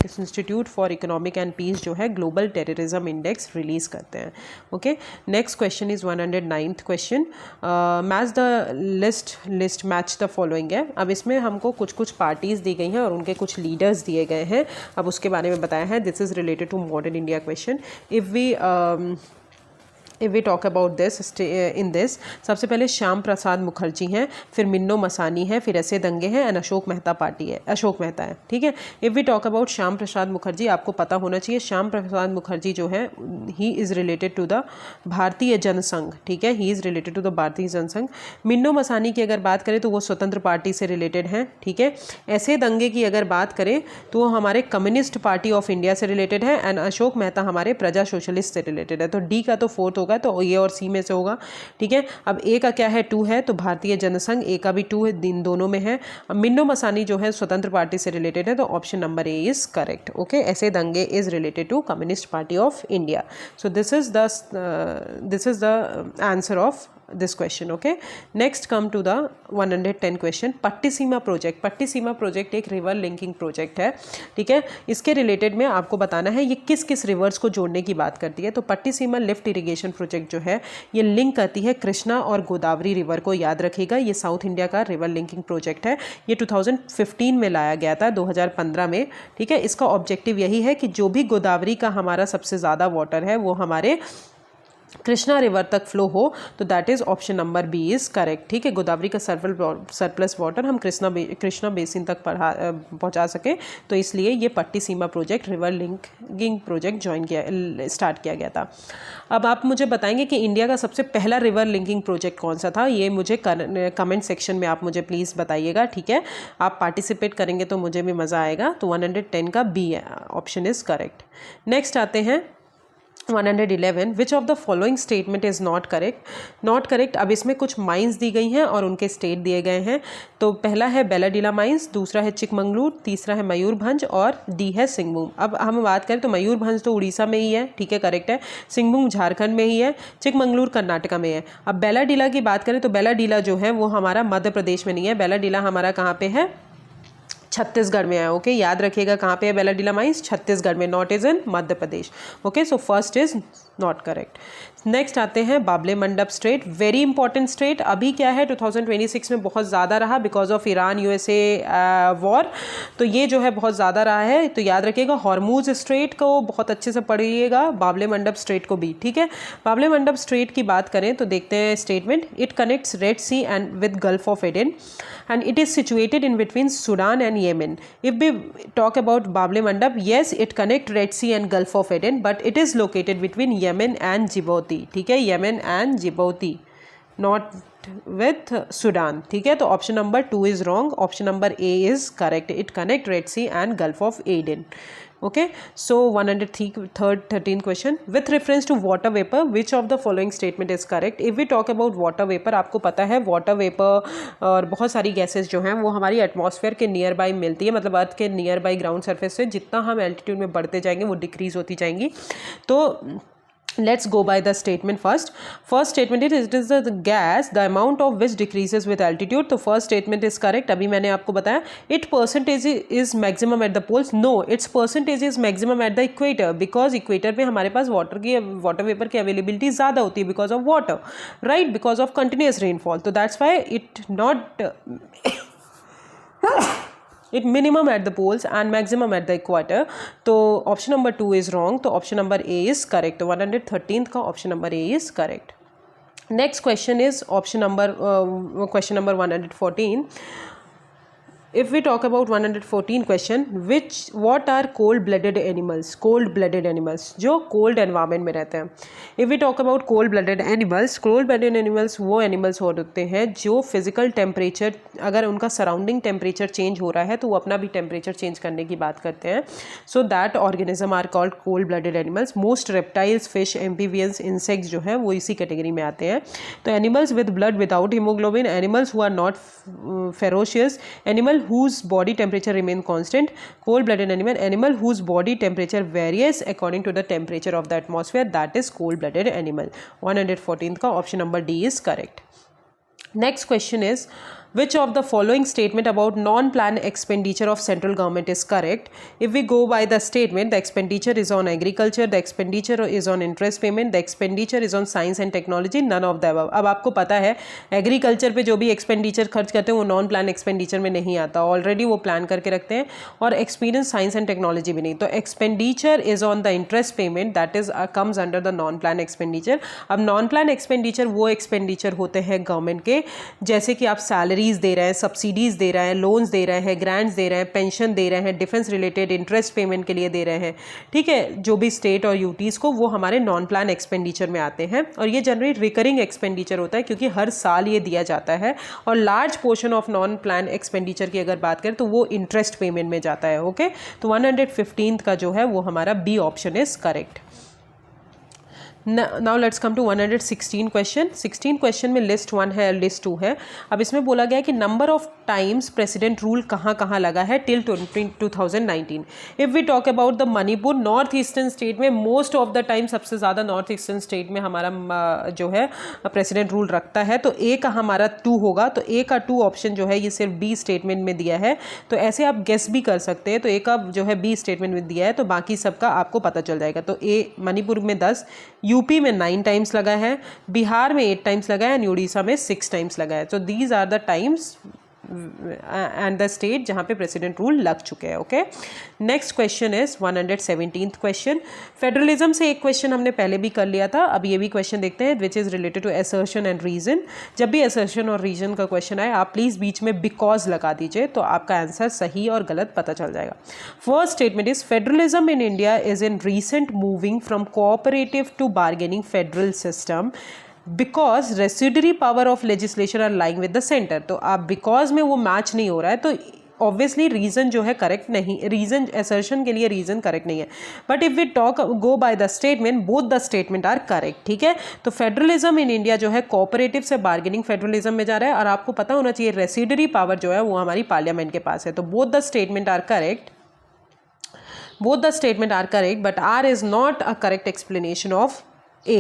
Institute for economic and peace जो है global terrorism index release करते हैं। Okay, next question is 109th question, match the list match the following है। अब इसमें हमको कुछ कुछ पार्टीज़ दी गई हैं और उनके कुछ लीडर्स दिए गए हैं, अब उसके बारे में बताया है। This is related to modern India question. If we talk about this in this, सबसे पहले श्याम प्रसाद मुखर्जी हैं, फिर मिन्नो मसानी है, फिर ऐसे दंगे हैं, एंड अशोक मेहता है। ठीक है, if we talk about Shyam Prasad Mukherjee, आपको पता होना चाहिए श्याम प्रसाद मुखर्जी जो है he is related to the Bharatiya Jana Sangh. ठीक है, he is related to the Bharatiya Jana Sangh. मिन्नो Masani की अगर बात करें तो वो स्वतंत्र पार्टी से रिलेटेड हैं। ठीक है, ऐसे दंगे की अगर बात करें तो वो हमारे कम्युनिस्ट पार्टी ऑफ इंडिया से रिलेटेड है, एंड अशोक मेहता हमारे प्रजा सोशलिस्ट से रिलेटेड है। तो डी का तो फोर्थ होगा, तो ए और सी में से होगा। ठीक है, अब ए का क्या है, 2 है, तो भारतीय जनसंघ, ए का भी 2 है, इन दोनों में है। अब मिन्नो मसानी जो है स्वतंत्र पार्टी से रिलेटेड है, तो option number A is correct. Okay, ऐसे दंगे is related to Communist Party of India. So this is the answer of this question. Okay, next come to the 110 question, Pattiseema project एक रिवर लिंकिंग प्रोजेक्ट है। ठीक है, इसके related में आपको बताना है ये किस किस रिवर्स को जोड़ने की बात करती है। तो पट्टिसीमा लिफ्ट इरिगेशन प्रोजेक्ट जो है ये लिंक करती है कृष्णा और गोदावरी रिवर को, याद रखिएगा। ये साउथ इंडिया का रिवर लिंकिंग प्रोजेक्ट है। ये 2015 में लाया गया था, 2015 में। ठीक है, इसका ऑब्जेक्टिव यही है कि जो भी गोदावरी का हमारा सबसे ज़्यादा वाटर है वो हमारे कृष्णा रिवर तक फ्लो हो, तो that is option number B is correct. ठीक है, गोदावरी का सरप्लस वाटर हम कृष्णा बेसिन तक पहुंचा सके, तो इसलिए ये Pattiseema project river linking project start किया गया था। अब आप मुझे बताएंगे कि इंडिया का सबसे पहला रिवर लिंकिंग प्रोजेक्ट कौन सा था, ये मुझे कमेंट सेक्शन में आप मुझे प्लीज़ बताइएगा। ठीक है, आप पार्टिसिपेट करेंगे तो मुझे भी मज़ा आएगा। तो 110 का B option is correct. Next आते हैं 111, which of the following statement is not correct. अब इसमें कुछ माइंस दी गई हैं और उनके स्टेट दिए गए हैं। तो पहला है बेलाडीला माइंस, दूसरा है चिकमंगलूर, तीसरा है मयूरभंज और डी है सिंहभूम। अब हम बात करें तो मयूरभंज तो उड़ीसा में ही है, ठीक है, करेक्ट है। सिंहभूम झारखंड में ही है, चिकमंगलूर कर्नाटका में है। अब बेलाडीला की बात करें तो बेलाडीला जो है वो हमारा मध्य प्रदेश में नहीं है, बेलाडीला हमारा कहाँ पे है, छत्तीसगढ़ में है। ओके, याद रखिएगा कहाँ पे है बेलाडीला माइंस, छत्तीसगढ़ में, not is in Madhya Pradesh. Okay, so first is not correct. Next आते हैं बाबले मंडप स्ट्रेट, वेरी इंपॉर्टेंट स्ट्रेट। अभी क्या है 2026 में बहुत ज़्यादा रहा because of Iran USA war, तो ये जो है बहुत ज़्यादा रहा है। तो याद रखिएगा हॉर्मूज स्ट्रेट को बहुत अच्छे से पढ़िएगा, बाबले मंडप स्ट्रेट को भी। ठीक है, बाबले मंडप स्ट्रेट की बात करें तो देखते हैं statement, it connects Red Sea and with Gulf of Aden and it is situated in between Sudan and Yemen. If we talk about Bable Mandap, yes, it connects Red Sea and Gulf of Aden, but it is located between Yemen and Djibouti. ठीक है, Yemen and Djibouti, not with Sudan. ठीक है, तो option number 2 is wrong. Option number A is correct. It connects Red Sea and Gulf of Aden. Okay, so 113 question, with reference to water vapor, which of the following statement is correct? If we talk about water vapor, आपको पता है water vapor और बहुत सारी gases जो हैं वो हमारी एटमॉस्फेयर के नियर बाई मिलती है, मतलब अर्थ के नियर बाई ग्राउंड सरफेस से जितना हम एल्टीट्यूड में बढ़ते जाएंगे वो डिक्रीज होती जाएंगी। तो let's go by the statement first. First statement is it is the gas the amount of which decreases with altitude. तो first statement is correct. अभी मैंने आपको बताया it percentage is maximum at the poles. No, its percentage is maximum at the equator because equator पे हमारे पास water vapor की availability ज़्यादा होती है because of water, right? Because of continuous rainfall. तो that's why it not it minimum at the poles and maximum at the equator. तो option number 2 is wrong, तो option number A is correct. 113 का option number A is correct. Next question is question number 114. If we talk about 114 question, what are cold-blooded animals? Cold-blooded animals जो cold environment में रहते हैं. If we talk about cold-blooded animals वो animals होते हैं जो physical temperature, अगर उनका surrounding temperature change हो रहा है तो वो अपना भी temperature change करने की बात करते हैं. So that organism are called cold-blooded animals. Most reptiles, fish, amphibians, insects जो है वो इसी कैटेगरी में आते हैं. तो animals with blood without hemoglobin, animals who are not ferocious, animal whose body temperature remain constant, cold-blooded animal whose body temperature varies according to the temperature of the atmosphere, that is cold-blooded animal. 114th का option number D is correct. Next question is Which of the following statement about non-plan expenditure of central government is correct? If we go by the statement, the expenditure is on agriculture, the expenditure is on interest payment, the expenditure is on science and technology, none of the above. अब आपको पता है agriculture पे जो भी expenditure खर्च करते हैं वो नॉन प्लान एक्सपेंडिचर में नहीं आता, ऑलरेडी वो प्लान करके रखते हैं, और एक्सपीरियंस साइंस एंड टेक्नोलॉजी भी नहीं. तो expenditure is on the interest payment, that is comes under the non plan expenditure. अब नॉन प्लान एक्सपेंडिचर वो एक्सपेंडिचर होते हैं गवर्नमेंट के, जैसे कि आप सैलरीज दे रहे हैं, सब्सिडीज दे रहे हैं, लोन्स दे रहे हैं, ग्रांट्स दे रहे हैं, पेंशन दे रहे हैं, डिफेंस रिलेटेड इंटरेस्ट पेमेंट के लिए दे रहे हैं. ठीक है, जो भी स्टेट और यूटीज़ को, वो हमारे नॉन प्लान एक्सपेंडिचर में आते हैं. और ये जनरली रिकरिंग एक्सपेंडिचर होता है क्योंकि हर साल ये दिया जाता है. और large portion of non plan expenditure की अगर बात करें तो वो इंटरेस्ट पेमेंट में जाता है. ओके, तो 115th का जो है वो हमारा B option is correct. Now let's come to 116 question. 16 question में लिस्ट 1 है, लिस्ट 2 है. अब इसमें बोला गया है कि number of times president rule कहाँ कहाँ लगा है till 2019. If we talk about the Manipur, north eastern state में मोस्ट ऑफ द टाइम, सबसे ज़्यादा नॉर्थ ईस्टर्न स्टेट में हमारा जो है प्रेसिडेंट रूल रखता है. तो ए का हमारा 2 होगा. तो ए का 2 ऑप्शन जो है ये सिर्फ बी स्टेटमेंट में दिया है. तो ऐसे आप गेस भी कर सकते हैं. तो ए का जो है बी स्टेटमेंट में दिया है, तो बाकी सबका आपको पता चल जाएगा. तो ए मणिपुर में 10, यूपी में 9 टाइम्स लगा है, बिहार में 8 टाइम्स लगा है, एंड उड़ीसा में 6 टाइम्स लगा है. तो these are the times and the state जहाँ पे प्रेसिडेंट रूल लग चुके हैं. Okay, next question is 117th question. Federalism से एक क्वेश्चन हमने पहले भी कर लिया था, अब ये भी क्वेश्चन देखते हैं, which is related to assertion and reason. जब भी असर्शन और रीजन का क्वेश्चन आए आप प्लीज़ बीच में बिकॉज लगा दीजिए, तो आपका आंसर सही और गलत पता चल जाएगा. First statement is federalism in India is in recent moving from cooperative to bargaining federal system because residuary power of legislation are lying with the centre. तो आप बिकॉज में वो मैच नहीं हो रहा है, तो ऑब्वियसली रीजन जो है करेक्ट नहीं, रीजन असर्शन के लिए रीजन करेक्ट नहीं है. But if we talk go by the statement, both the statement are correct. ठीक है, तो फेडरलिज्म इन इंडिया जो है कोऑपरेटिव से बार्गेनिंग फेडरलिज्म में जा रहा है, और आपको पता होना चाहिए रेसिडरी पावर जो है वो हमारी पार्लियामेंट के पास है. तो both the statement are correct, both the statement are correct, but R is not a correct explanation of A.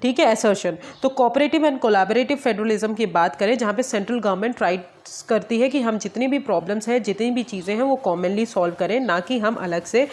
ठीक है, assertion. तो कोऑपरेटिव एंड कोलैबोरेटिव फेडरलिज्म की बात करें, जहाँ पे सेंट्रल गवर्नमेंट ट्राई करती है कि हम जितनी भी प्रॉब्लम्स हैं, जितनी भी चीज़ें हैं वो कॉमनली सॉल्व करें, ना कि हम अलग से